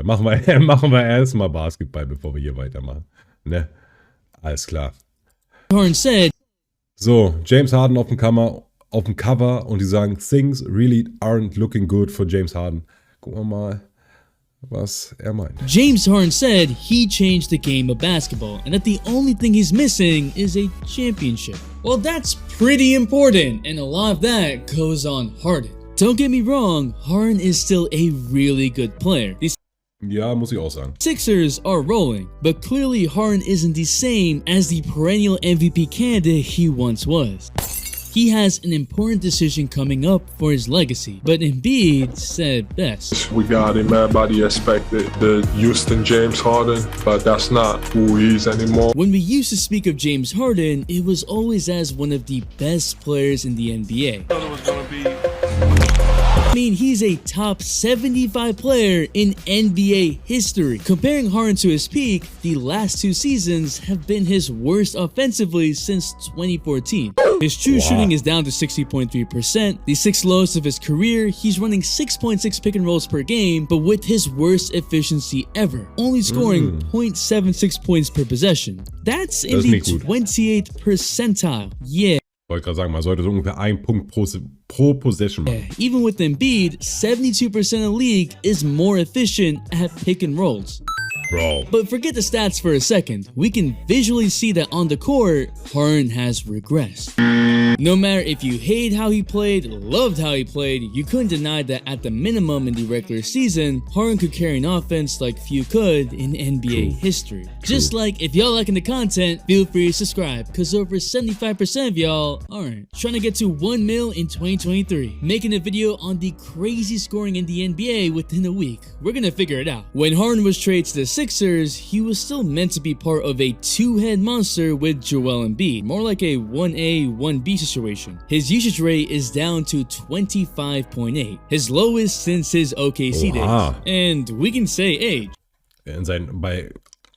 Machen wir erstmal Basketball, bevor wir hier weitermachen. Ne? Alles klar. Harden said, so, James Harden auf dem Cover und die sagen, things really aren't looking good for James Harden. Gucken wir mal, was er meint. James Harden said he changed the game of basketball and that the only thing he's missing is a championship. Well, that's pretty important, and a lot of that goes on Harden. Don't get me wrong, Harden is still a really good player. Ja, muss ich auch sagen. Sixers are rolling, but clearly Harden isn't the same as the perennial MVP candidate he once was. He has an important decision coming up for his legacy, but Embiid said best. We got him, everybody expected the Houston James Harden, but that's not who he is anymore. When we used to speak of James Harden, it was always as one of the best players in the NBA. I mean, he's a top 75 player in NBA history. Comparing Harden to his peak, the last 2 seasons have been his worst offensively since 2014. His true shooting is down to 60.3%. The 6th lowest of his career, he's running 6.6 pick and rolls per game, but with his worst efficiency ever, only scoring 0.76 points per possession. That's in the 28th percentile. Yeah. Ich wollte gerade sagen, man sollte so ungefähr 1 Punkt pro Possession machen. Yeah. Even with Embiid, 72% of the league is more efficient at pick and rolls. Bro. But forget the stats for a second. We can visually see that on the court, Harden has regressed. No matter if you hate how he played, loved how he played, you couldn't deny that at the minimum in the regular season, Harden could carry an offense like few could in NBA history. Just like if y'all liking the content, feel free to subscribe, cause over 75% of y'all aren't. Trying to get to 1 mil in 2023, making a video on the crazy scoring in the NBA within a week. We're gonna figure it out. When Harden was traded to the Sixers, he was still meant to be part of a 2-head monster with Joel Embiid, more like a 1A, 1B situation. His usage rate is down to 25.8, his lowest since his OKC days. And we can say age.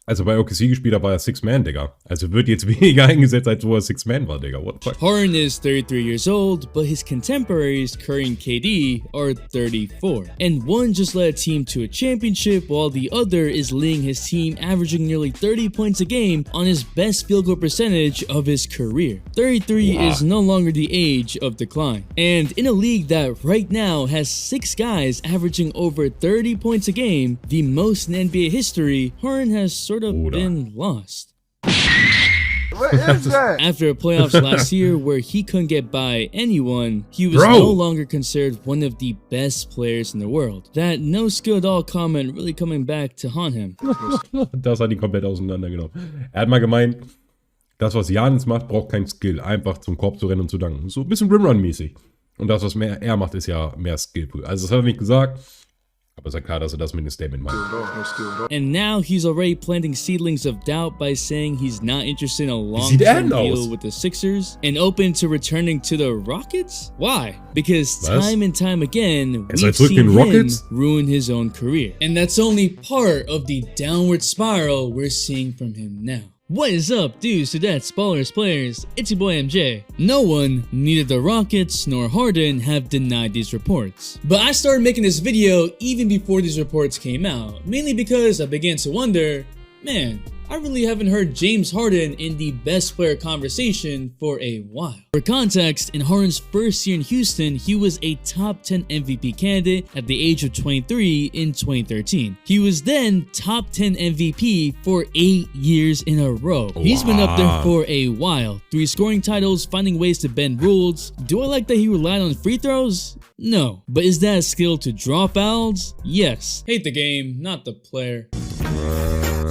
Als er bei OKC gespielt hat, war er 6-Man, Digga. Also wird jetzt weniger eingesetzt, als wo er 6-Man war, Digga. What the fuck? Harden is 33 years old, but his contemporaries, Curry and KD, are 34. And one just led a team to a championship, while the other is leading his team, averaging nearly 30 points a game on his best field goal percentage of his career. 33 is no longer the age of decline. And in a league that right now has 6 guys averaging over 30 points a game, the most in NBA history, Harden has sort of been lost. What is that? After the playoffs last year where he couldn't get by anyone, he was no longer considered one of the best players in the world. That no skill at all comment really coming back to haunt him. Das hat ihn komplett auseinandergenommen. Er hat mal gemeint, das was Giannis macht, braucht kein Skill. Einfach zum Korb zu rennen und zu danken. So ein bisschen Rimrun-mäßig. Und das, was er macht, ist ja mehr Skillful. Also das hat er nicht gesagt. Aber ist ja klar, dass er das mit dem Statement meint. And now he's already planting seedlings of doubt by saying he's not interested in a long-term deal with the Sixers and open to returning to the Rockets? Why? Because time and time again, we've seen him ruin his own career. And that's only part of the downward spiral we're seeing from him now. What is up, dudes, dudettes, ballers, players? It's your boy MJ. No one, neither the Rockets nor Harden, have denied these reports. But I started making this video even before these reports came out, mainly because I began to wonder, man, I really haven't heard James Harden in the best player conversation for a while. For context, in Harden's first year in Houston, he was a top 10 MVP candidate at the age of 23 in 2013. He was then top 10 MVP for 8 years in a row. He's been up there for a while. 3 scoring titles, finding ways to bend rules. Do I like that he relied on free throws? No. But is that a skill to draw fouls? Yes. Hate the game, not the player.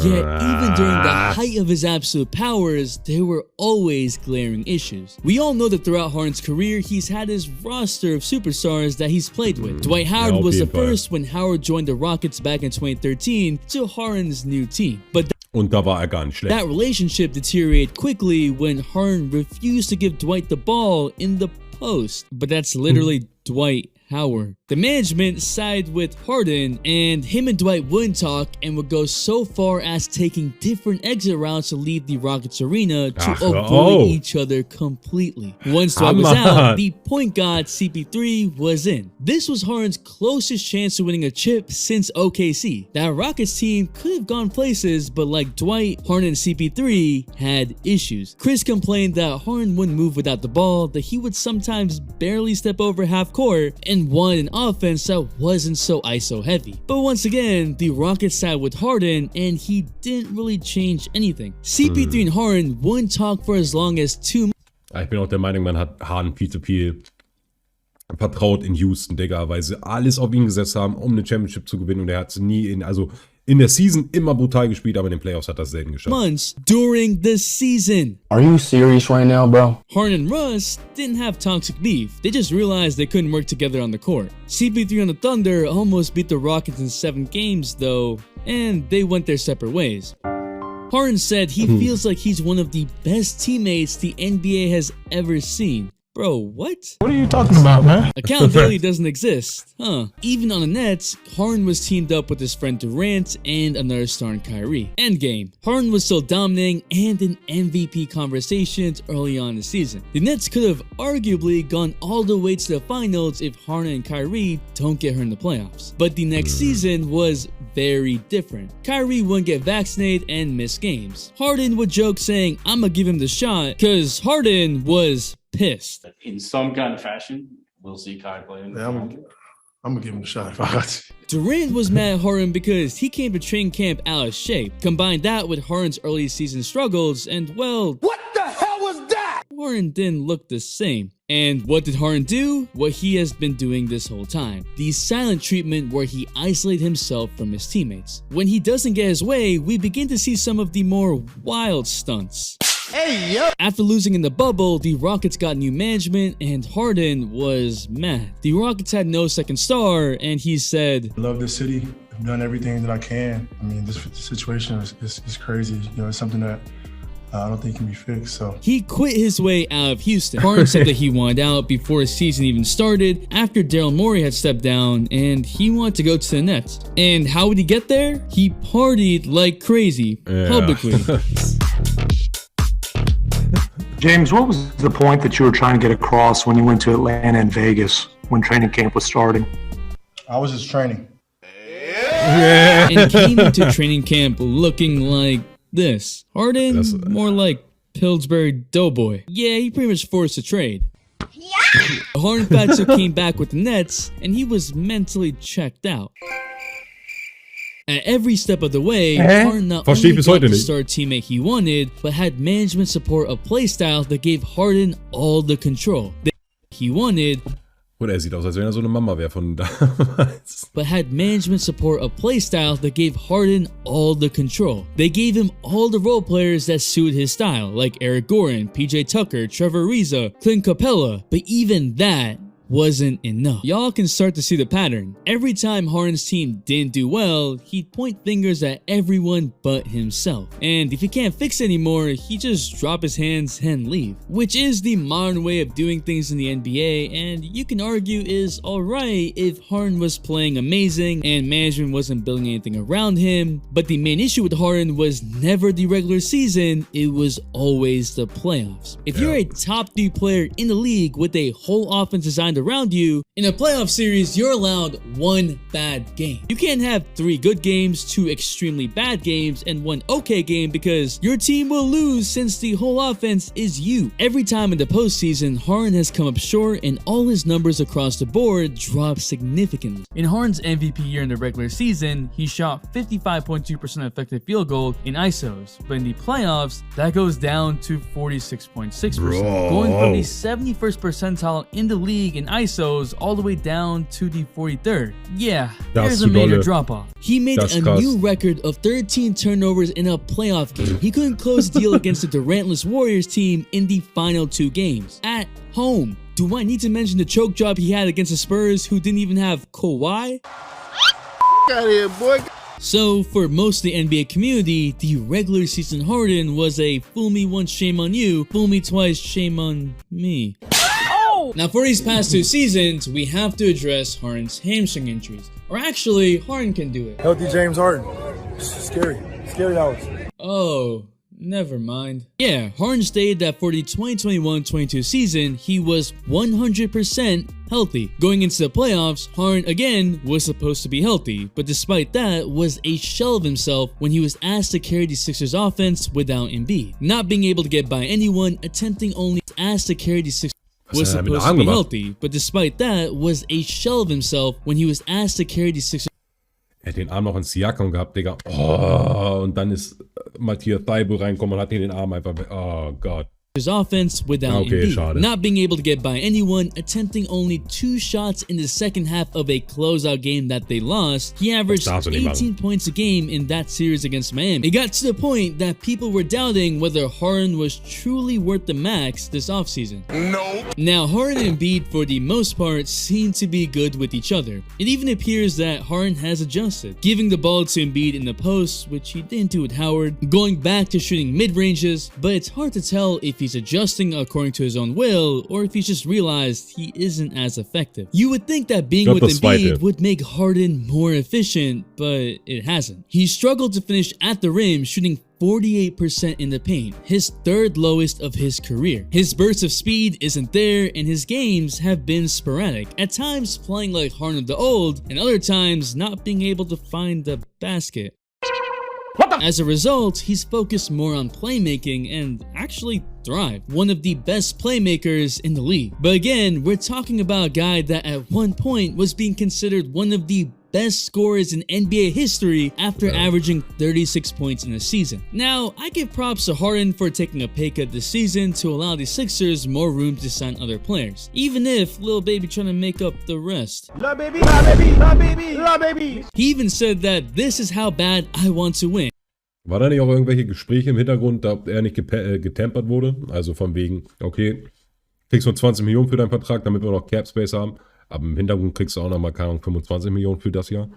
Yet, even during the height of his absolute powers, there were always glaring issues. We all know that throughout Harden's career, he's had his roster of superstars that he's played with. Dwight Howard was the first when Howard joined the Rockets back in 2013 to Harden's new team. But that relationship deteriorated quickly when Harden refused to give Dwight the ball in the post. But that's literally Dwight Howard. The management sided with Harden, and him and Dwight wouldn't talk and would go so far as taking different exit routes to leave the Rockets arena to avoid each other completely. Once Dwight was out, the point guard CP3 was in. This was Harden's closest chance to winning a chip since OKC. That Rockets team could have gone places, but like Dwight, Harden and CP3 had issues. Chris complained that Harden wouldn't move without the ball, that he would sometimes barely step over half court, and wanted an offense that wasn't so ISO heavy. But once again, the Rockets side with Harden, and he didn't really change anything. CP3 und Harden wouldn't talk for as long as 2 months. Ich bin auch der Meinung, man hat Harden viel zu viel vertraut in Houston, Digga, weil sie alles auf ihn gesetzt haben, um eine Championship zu gewinnen, und er hat es nie in der Season immer brutal gespielt, aber in den Playoffs hat er es selten geschafft. Months during the season. Are you serious right now, bro? Harden and Russ didn't have toxic beef. They just realized they couldn't work together on the court. CP3 on the Thunder almost beat the Rockets in 7 games though, and they went their separate ways. Harden said he feels like he's one of the best teammates the NBA has ever seen. Bro, what? What are you talking about, man? Accountability doesn't exist, huh? Even on the Nets, Harden was teamed up with his friend Durant and another star in Kyrie. Endgame. Harden was still dominating and in MVP conversations early on in the season. The Nets could have arguably gone all the way to the finals if Harden and Kyrie don't get hurt in the playoffs. But the next season was very different. Kyrie wouldn't get vaccinated and miss games. Harden would joke saying, "I'ma give him the shot," cause Harden was pissed. In some kind of fashion, we'll see Kai playing. Yeah, I'm gonna give him a shot if I got to. Durant was mad at Harden because he came to training camp out of shape. Combine that with Harden's early season struggles, and well, what the hell was that? Harden didn't look the same. And what did Harden do? What he has been doing this whole time. The silent treatment where he isolated himself from his teammates. When he doesn't get his way, we begin to see some of the more wild stunts. Hey, yo! After losing in the bubble, the Rockets got new management and Harden was mad. The Rockets had no second star and he said, I love this city. I've done everything that I can. I mean, this situation is crazy. You know, it's something that I don't think can be fixed, so. He quit his way out of Houston. Harden said that he wanted out before his season even started, after Daryl Morey had stepped down, and he wanted to go to the Nets. And how would he get there? He partied like crazy, publicly. James, what was the point that you were trying to get across when you went to Atlanta and Vegas when training camp was starting? I was just training. And came into training camp looking like this. Harden, more like Pillsbury Doughboy. Yeah, he pretty much forced a trade. Yeah. Harden Fatso came back with the Nets, and he was mentally checked out. At every step of the way, Harden not only got the star teammate he wanted, but had management support a playstyle that gave Harden all the control he wanted. Oder sieht aus, als wenn so eine Mama wäre von damals. But had management support a playstyle that gave Harden all the control. They gave him all the role players that suited his style, like Eric Gordon, PJ Tucker, Trevor Ariza, Clint Capella. But even that wasn't enough. Y'all can start to see the pattern. Every time Harden's team didn't do well, he'd point fingers at everyone but himself. And if he can't fix it anymore, he'd just drop his hands and leave. Which is the modern way of doing things in the NBA, and you can argue is alright if Harden was playing amazing and management wasn't building anything around him. But the main issue with Harden was never the regular season, it was always the playoffs. If you're a top 3 player in the league with a whole offense designed around you, in a playoff series, you're allowed 1 bad game. You can't have 3 good games, 2 extremely bad games, and 1 okay game because your team will lose since the whole offense is you. Every time in the postseason, Harden has come up short and all his numbers across the board drop significantly. In Harden's MVP year in the regular season, he shot 55.2% effective field goal in ISOs, but in the playoffs, that goes down to 46.6%, going from the 71st percentile in the league in ISOs all the way down to the 43rd. Yeah, there's a major drop-off. He made a new record of 13 turnovers in a playoff game. He couldn't close the deal against the Durantless Warriors team in the final 2 games. At home. Do I need to mention the choke job he had against the Spurs who didn't even have Kawhi? Get out of here, boy. So, for most of the NBA community, the regular season Harden was a fool me once, shame on you, fool me twice, shame on me. Now for these past 2 seasons, we have to address Harden's hamstring injuries. Or actually, Harden can do it. Healthy James Harden. Scary hours. Oh, never mind. Yeah, Harden stated that for the 2021-22 season, he was 100% healthy. Going into the playoffs, Harden again was supposed to be healthy, but despite that, was a shell of himself when he was asked to carry the Sixers offense without Embiid. Not being able to get by anyone, attempting only asked to carry the Sixers was supposed to be healthy, but despite that, was a shell of himself when he was asked to carry the Sixers. Er hat den Arm noch ins Siakam gehabt, Digga. Oh, und dann ist Matthias Thybulle reinkommen und hat ihn den Arm einfach... Oh Gott. His offense without Embiid, not being able to get by anyone, attempting only 2 shots in the second half of a closeout game that they lost. He averaged 18 points a game in that series against Miami. It got to the point that people were doubting whether Harden was truly worth the max this offseason. No. Now, Harden and Embiid, for the most part, seem to be good with each other. It even appears that Harden has adjusted, giving the ball to Embiid in the post, which he didn't do with Howard, going back to shooting mid-ranges, but it's hard to tell if he's adjusting according to his own will, or if he's just realized he isn't as effective. You would think that being with Embiid would make Harden more efficient, but it hasn't. He struggled to finish at the rim, shooting 48% in the paint, his 3rd lowest of his career. His burst of speed isn't there, and his games have been sporadic, at times playing like Harden of the old, and other times not being able to find the basket. As a result, he's focused more on playmaking and actually thrived. One of the best playmakers in the league. But again, we're talking about a guy that at one point was being considered one of the best scorers in NBA history after averaging 36 points in a season. Now, I give props to Harden for taking a pay cut this season to allow the Sixers more room to sign other players, even if Lil Baby trying to make up the rest. La baby, la baby, la baby, la baby. He even said that this is how bad I want to win. War da nicht auch irgendwelche Gespräche im Hintergrund, da er nicht getempert wurde? Also von wegen, okay, kriegst nur 20 Millionen für deinen Vertrag, damit wir noch Cap Space haben. Aber im Hintergrund kriegst du auch nochmal, keine Ahnung, 25 Millionen für das Jahr.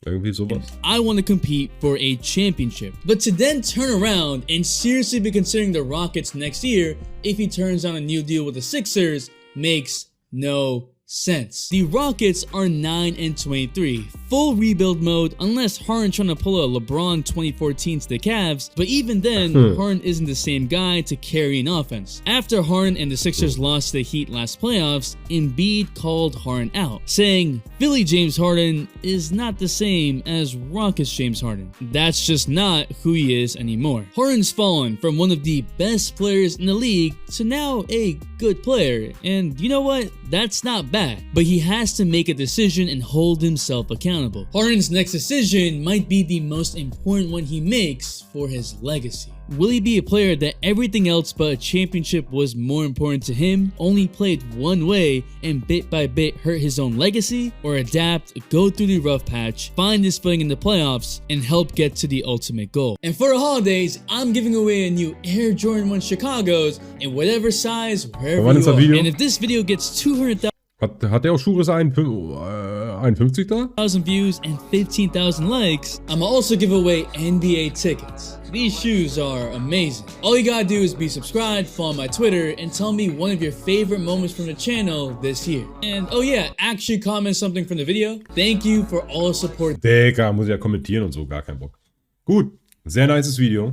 Irgendwie sowas. I want to compete for a championship. But to then turn around and seriously be considering the Rockets next year if he turns on a new deal with the Sixers makes no sense. The Rockets are 9-23, full rebuild mode unless Harden trying to pull a LeBron 2014 to the Cavs, but even then, Harden isn't the same guy to carry an offense. After Harden and the Sixers lost to the Heat last playoffs, Embiid called Harden out, saying Philly James Harden is not the same as Rockets James Harden. That's just not who he is anymore. Harden's fallen from one of the best players in the league to now a good player, and you know what? That's not bad, but he has to make a decision and hold himself accountable. Harden's next decision might be the most important one he makes for his legacy. Will he be a player that everything else but a championship was more important to him, only played one way, and bit by bit hurt his own legacy? Or adapt, go through the rough patch, find his footing in the playoffs, and help get to the ultimate goal? And for the holidays, I'm giving away a new Air Jordan 1 Chicago's in whatever size, wherever you are. And if this video gets 200,000 Hat der auch Schuhe 51 da? 1,000 views and 15,000 likes, I'ma also give away NBA tickets. These shoes are amazing. All you gotta do is be subscribed, follow my Twitter, and tell me one of your favorite moments from the channel this year. And oh yeah, actually comment something from the video. Thank you for all the support. Digga, muss ich ja kommentieren und so, gar kein Bock. Gut, sehr nices Video.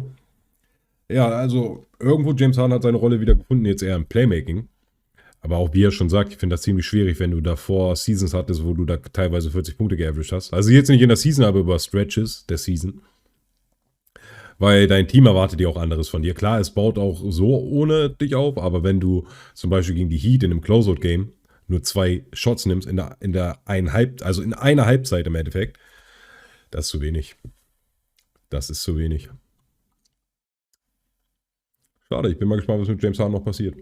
Ja, also irgendwo James Harden hat seine Rolle wieder gefunden, jetzt eher im Playmaking. Aber auch wie er schon sagt, ich finde das ziemlich schwierig, wenn du davor Seasons hattest, wo du da teilweise 40 Punkte geaveraged hast. Also jetzt nicht in der Season, aber über Stretches der Season. Weil dein Team erwartet ja auch anderes von dir. Klar, es baut auch so ohne dich auf, aber wenn du zum Beispiel gegen die Heat in einem Closeout-Game nur 2 Shots nimmst in einer Halbzeit im Endeffekt, das ist zu wenig. Das ist zu wenig. Schade, ich bin mal gespannt, was mit James Harden noch passiert.